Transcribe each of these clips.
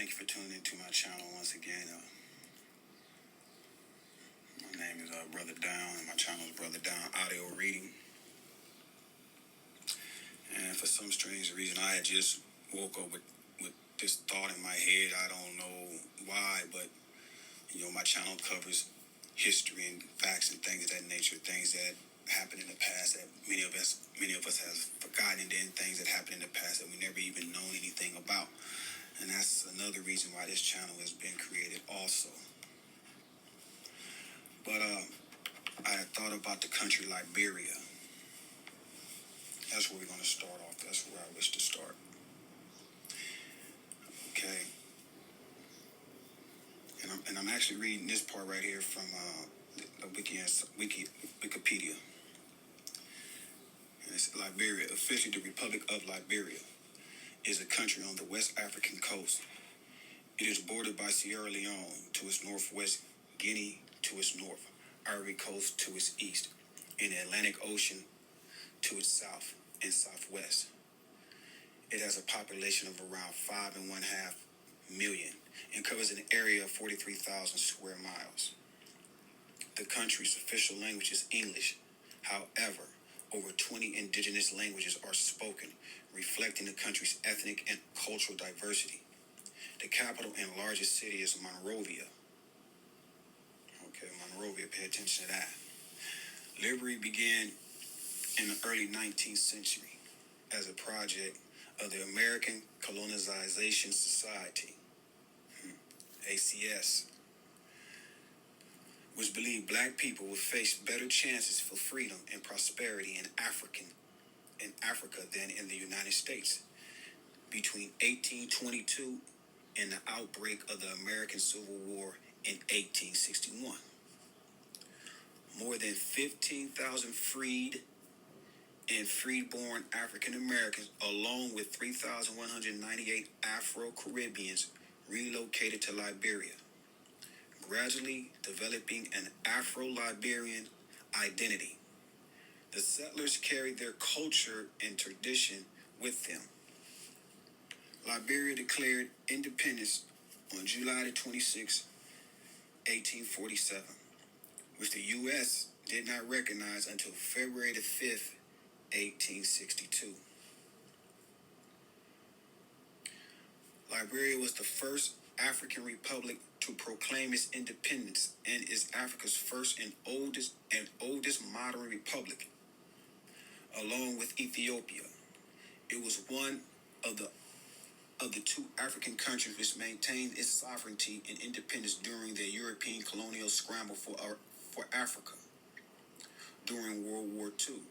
Thank you for tuning into my channel once again. My name is Brother Down, and my channel is Brother Down Audio Reading. And for some strange reason, I had just woke up with this thought in my head. I don't know why, but my channel covers history and facts and things of that nature, things that happened in the past that many of us have forgotten, and then things that happened in the past that we never even known anything about. And that's another reason why this channel has been created also. But I had thought about the country Liberia. That's where we're going to start off. That's where I wish to start. Okay. And I'm actually reading this part right here from Wikipedia. And it's Liberia. Officially, the Republic of Liberia is a country on the West African coast. It is bordered by Sierra Leone to its northwest, Guinea to its north, Ivory Coast to its east, and the Atlantic Ocean to its south and southwest. It has a population of around 5.5 million and covers an area of 43,000 square miles. The country's official language is English. However, over 20 indigenous languages are spoken, reflecting the country's ethnic and cultural diversity. The capital and largest city is Monrovia. Okay, Monrovia, pay attention to that. Liberia began in the early 19th century as a project of the American Colonization Society, ACS, which believed black people would face better chances for freedom and prosperity in Africa than in the United States. Between 1822 and the outbreak of the American Civil War in 1861. More than 15,000 freed and freed-born African Americans, along with 3,198 Afro-Caribbeans, relocated to Liberia, gradually developing an Afro-Liberian identity. The settlers carried their culture and tradition with them. Liberia declared independence on July 26, 1847, which the U.S. did not recognize until February 5th, 1862. Liberia was the first African republic to proclaim its independence and is Africa's first and oldest modern republic, along with Ethiopia. It was one of the two African countries which maintained its sovereignty and independence during the European colonial scramble for Africa during World War II.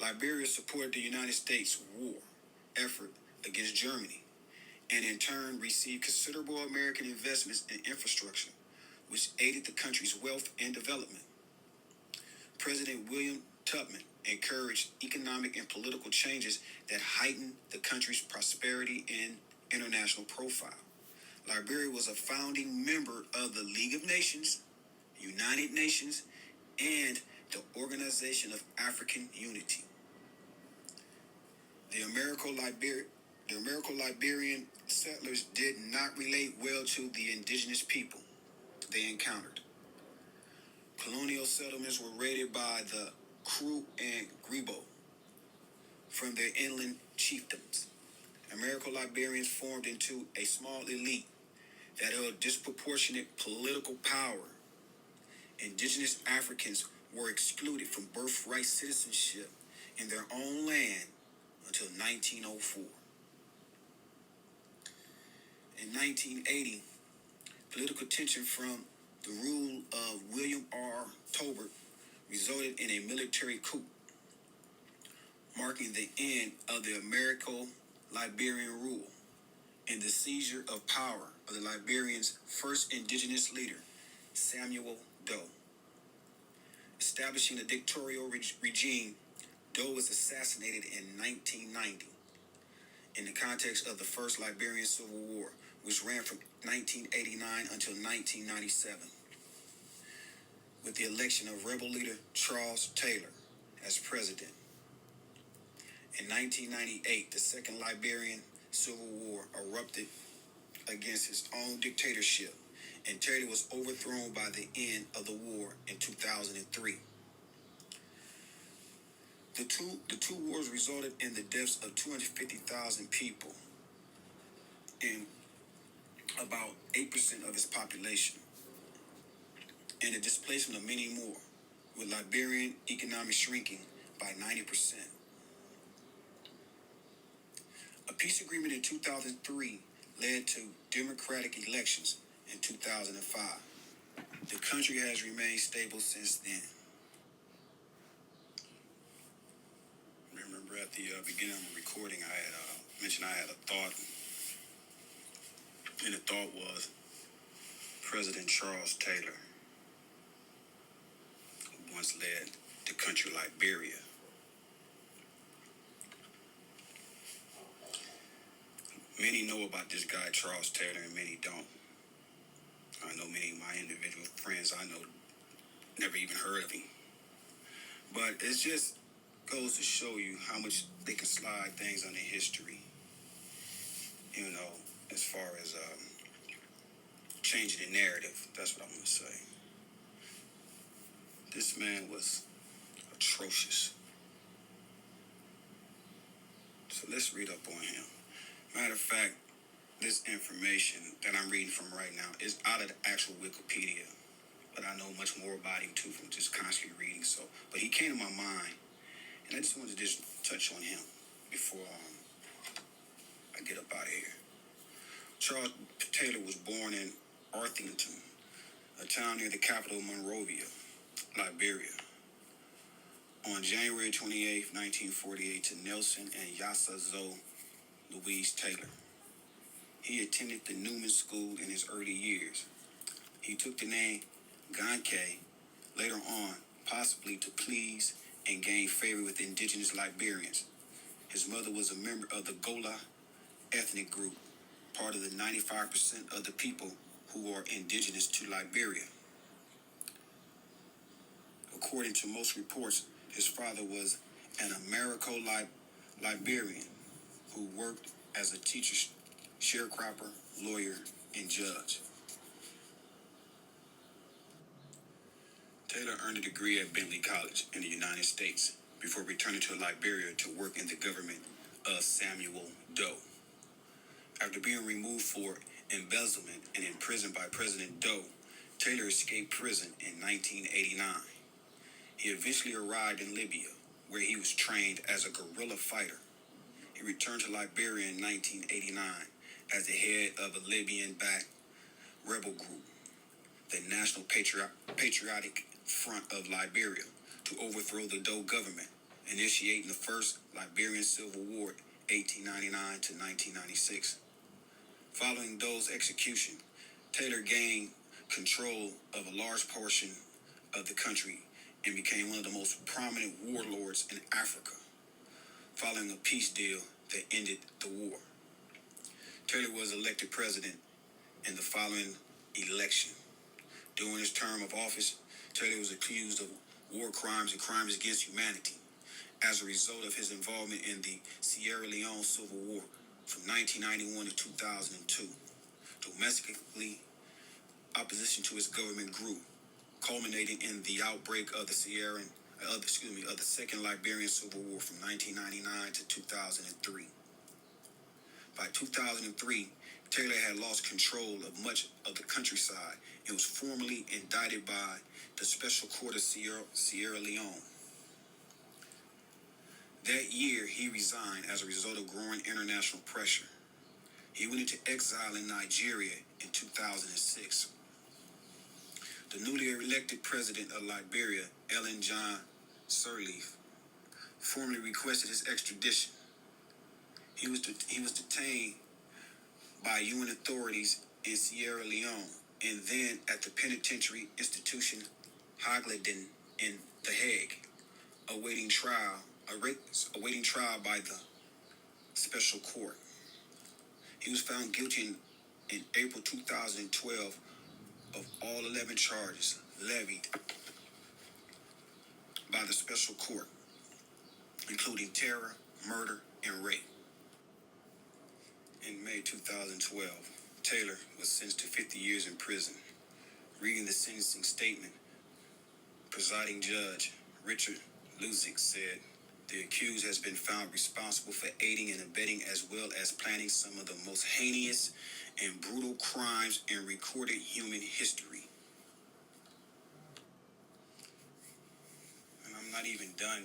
Liberia supported the United States war effort against Germany, and in turn received considerable American investments in infrastructure, which aided the country's wealth and development. President William Tubman encouraged economic and political changes that heightened the country's prosperity and international profile. Liberia was a founding member of the League of Nations, United Nations, and the Organization of African Unity. The Americo-Liberian settlers did not relate well to the indigenous people they encountered. Colonial settlements were raided by the Kru and Grebo from their inland chiefdoms. Americo-Liberians formed into a small elite that held disproportionate political power. Indigenous Africans were excluded from birthright citizenship in their own land until 1904. In 1980, political tension from the rule of William R. Tolbert resulted in a military coup, marking the end of the Americo-Liberian rule and the seizure of power of the Liberians' first indigenous leader, Samuel Doe. Establishing a dictatorial regime, Doe was assassinated in 1990 in the context of the First Liberian Civil War, which ran from 1989 until 1997, with the election of rebel leader Charles Taylor as president. In 1998, the Second Liberian Civil War erupted against his own dictatorship, and Taylor was overthrown by the end of the war in 2003. The two wars resulted in the deaths of 250,000 people and about 8% of its population, and the displacement of many more, with Liberian economy shrinking by 90%. A peace agreement in 2003 led to democratic elections in 2005. The country has remained stable since then. Remember at the beginning of the recording, I had mentioned I had a thought, and the thought was President Charles Taylor, who once led the country Liberia. Many know about this guy, Charles Taylor, and many don't. I know many of my individual friends I know never even heard of him. But it just goes to show you how much they can slide things under history, as far as changing the narrative. That's what I'm going to say. This man was atrocious. So let's read up on him. Matter of fact, this information that I'm reading from right now is out of the actual Wikipedia, but I know much more about him too from just constantly reading. But he came to my mind, and I just wanted to just touch on him before I get up out of here. Charles Taylor was born in Arthington, a town near the capital Monrovia, Liberia, on January 28, 1948, to Nelson and Yasa Zoe Louise Taylor. He attended the Newman School in his early years. He took the name Ganke later on, possibly to please and gain favor with indigenous Liberians. His mother was a member of the Gola ethnic group, part of the 95% of the people who are indigenous to Liberia. According to most reports, his father was an Americo-Liberian who worked as a teacher, sharecropper, lawyer, and judge. Taylor earned a degree at Bentley College in the United States before returning to Liberia to work in the government of Samuel Doe. After being removed for embezzlement and imprisoned by President Doe, Taylor escaped prison in 1989. He eventually arrived in Libya, where he was trained as a guerrilla fighter. He returned to Liberia in 1989 as the head of a Libyan-backed rebel group, the National Patriotic Front of Liberia, to overthrow the Doe government, initiating the First Liberian Civil War, 1899 to 1996. Following Doe's execution, Taylor gained control of a large portion of the country and became one of the most prominent warlords in Africa, following a peace deal that ended the war. Taylor was elected president in the following election. During his term of office, Taylor was accused of war crimes and crimes against humanity as a result of his involvement in the Sierra Leone Civil War from 1991 to 2002. Domestically, opposition to his government grew, culminating in the outbreak of the Second Liberian Civil War from 1999 to 2003. By 2003, Taylor had lost control of much of the countryside and was formally indicted by the Special Court of Sierra Leone. That year, he resigned as a result of growing international pressure. He went into exile in Nigeria in 2006. The newly elected president of Liberia, Ellen John Sirleaf, formally requested his extradition. He was detained by UN authorities in Sierra Leone and then at the penitentiary institution Haggleden in The Hague, awaiting trial by the special court. He was found guilty in April 2012 of all 11 charges levied by the special court, including terror, murder, and rape. In May 2012, Taylor was sentenced to 50 years in prison. Reading the sentencing statement, presiding judge Richard Luzik said, the accused has been found responsible for aiding and abetting as well as planning some of the most heinous and brutal crimes in recorded human history. And I'm not even done.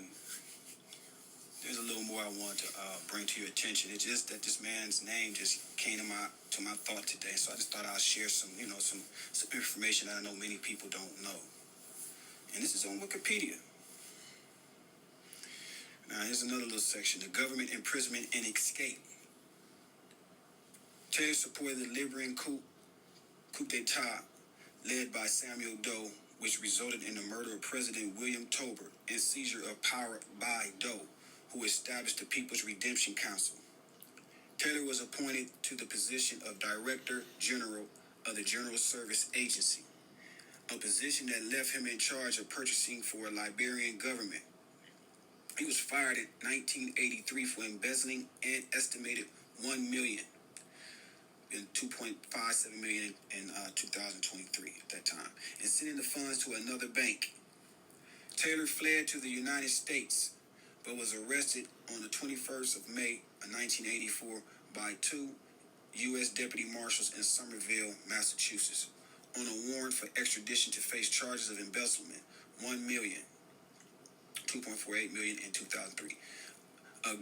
There's a little more I want to bring to your attention. It's just that this man's name just came to my thought today, so I just thought I'd share some information that I know many people don't know. And this is on Wikipedia. Now, here's another little section: the government imprisonment and escape. Taylor supported the Libyan coup d'etat led by Samuel Doe, which resulted in the murder of President William Tolbert and seizure of power by Doe, who established the People's Redemption Council. Taylor was appointed to the position of Director General of the General Service Agency, a position that left him in charge of purchasing for a Liberian government. He was fired in 1983 for embezzling an estimated $1 million and $2.57 million in 2023 at that time, and sending the funds to another bank. Taylor fled to the United States, but was arrested on the 21st of May of 1984 by two U.S. deputy marshals in Somerville, Massachusetts, on a warrant for extradition to face charges of embezzlement, $1 million, $2.48 million in 2003, of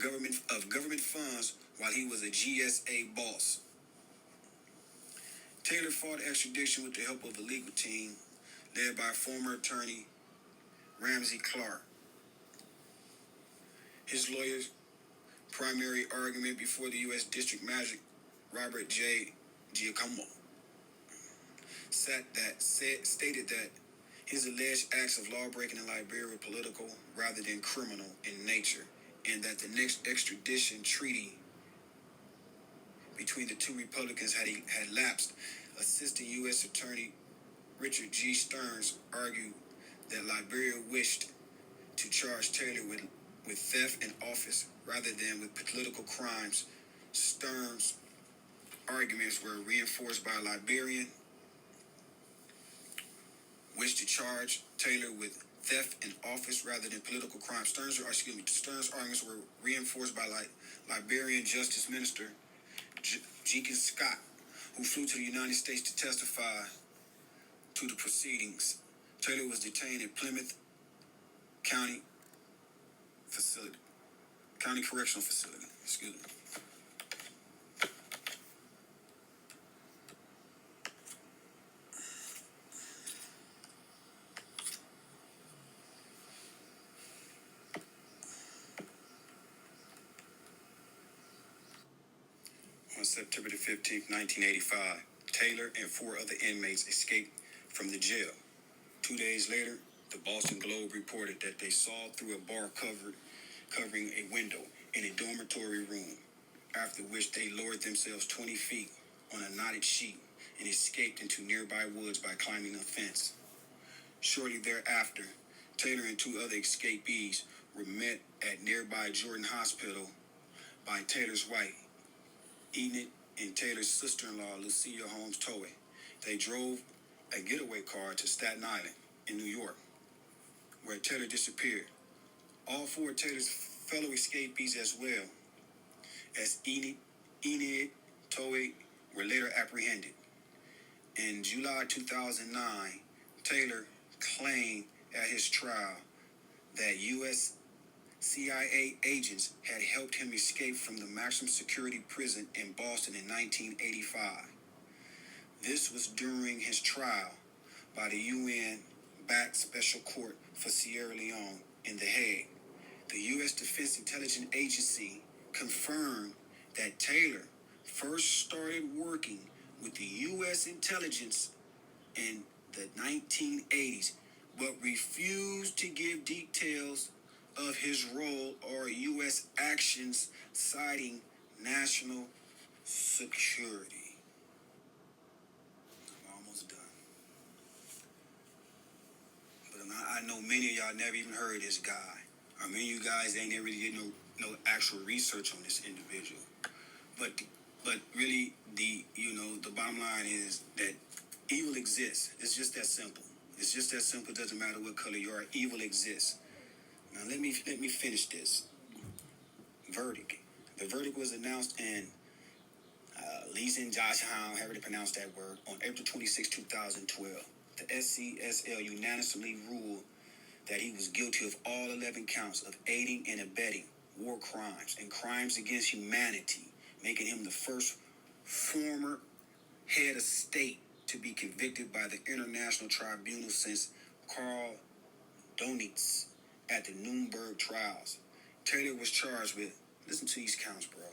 government funds while he was a GSA boss. Taylor fought extradition with the help of a legal team led by former attorney Ramsey Clark. His lawyer's primary argument before the U.S. District Magistrate Robert J. Giacomo stated that his alleged acts of law-breaking in Liberia were political rather than criminal in nature, and that the next extradition treaty between the two Republicans had lapsed. Assistant U.S. Attorney Richard G. Stearns argued that Liberia wished to charge Taylor with theft in office rather than with political crimes. Stearns' arguments were reinforced by Liberian wished to charge Taylor with theft in office rather than political crimes. Stearns' arguments were reinforced by Liberian Justice Minister Jenkins Scott, who flew to the United States to testify to the proceedings. Taylor was detained at Plymouth County Correctional Facility. Excuse me. On September the 15th, 1985, Taylor and four other inmates escaped from the jail. 2 days later, the Boston Globe reported that they saw through a bar covering a window in a dormitory room, after which they lowered themselves 20 feet on a knotted sheet and escaped into nearby woods by climbing a fence. Shortly thereafter, Taylor and two other escapees were met at nearby Jordan Hospital by Taylor's wife, Enid, and Taylor's sister-in-law, Lucia Holmes Towe. They drove a getaway car to Staten Island in New York, where Taylor disappeared. All four of Taylor's fellow escapees, as well as Enid Towe, were later apprehended. In July 2009, Taylor claimed at his trial that U.S. CIA agents had helped him escape from the maximum security prison in Boston in 1985. This was during his trial by the UN-backed Special Court for Sierra Leone in The Hague. The U.S. Defense Intelligence Agency confirmed that Taylor first started working with the U.S. intelligence in the 1980s, but refused to give details of his role or U.S. actions, citing national security. I'm almost done. But I know many of y'all never even heard of this guy. Many of you guys ain't never did no actual research on this individual. But But really, the bottom line is that evil exists. It's just that simple. It's just that simple. It doesn't matter what color you are. Evil exists. Now let me finish this verdict. The verdict was announced in Leeson Josh Howe, however to pronounce that word, on April 26, 2012. The SCSL unanimously ruled that he was guilty of all 11 counts of aiding and abetting war crimes and crimes against humanity, making him the first former head of state to be convicted by the International Tribunal since Karl Donitz at the Nuremberg trials. Taylor was charged with, listen to these counts, bro.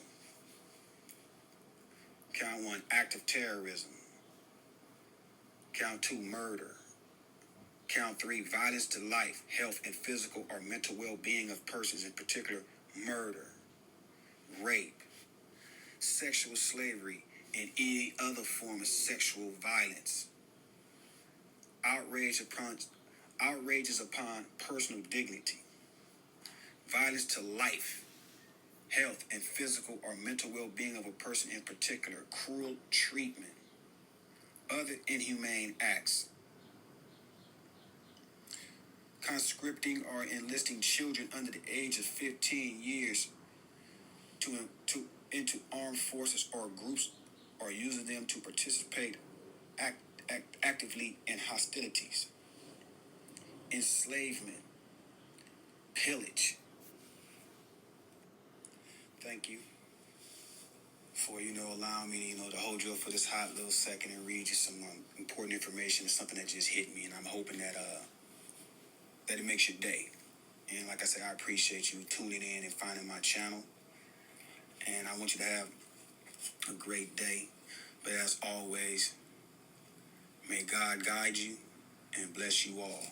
Count 1, act of terrorism. Count 2, murder. Count 3, violence to life, health, and physical or mental well-being of persons, in particular, murder, rape, sexual slavery, and any other form of sexual violence. Outrages upon personal dignity. Violence to life, health, and physical or mental well-being of a person, in particular, cruel treatment, other inhumane acts, conscripting or enlisting children under the age of 15 years into armed forces or groups, or using them to participate actively in hostilities, enslavement, pillage. Thank you for allowing me to hold you up for this hot little second and read you some important information. It's something that just hit me, and I'm hoping that it makes your day. And like I said, I appreciate you tuning in and finding my channel. And I want you to have a great day. But as always, may God guide you and bless you all.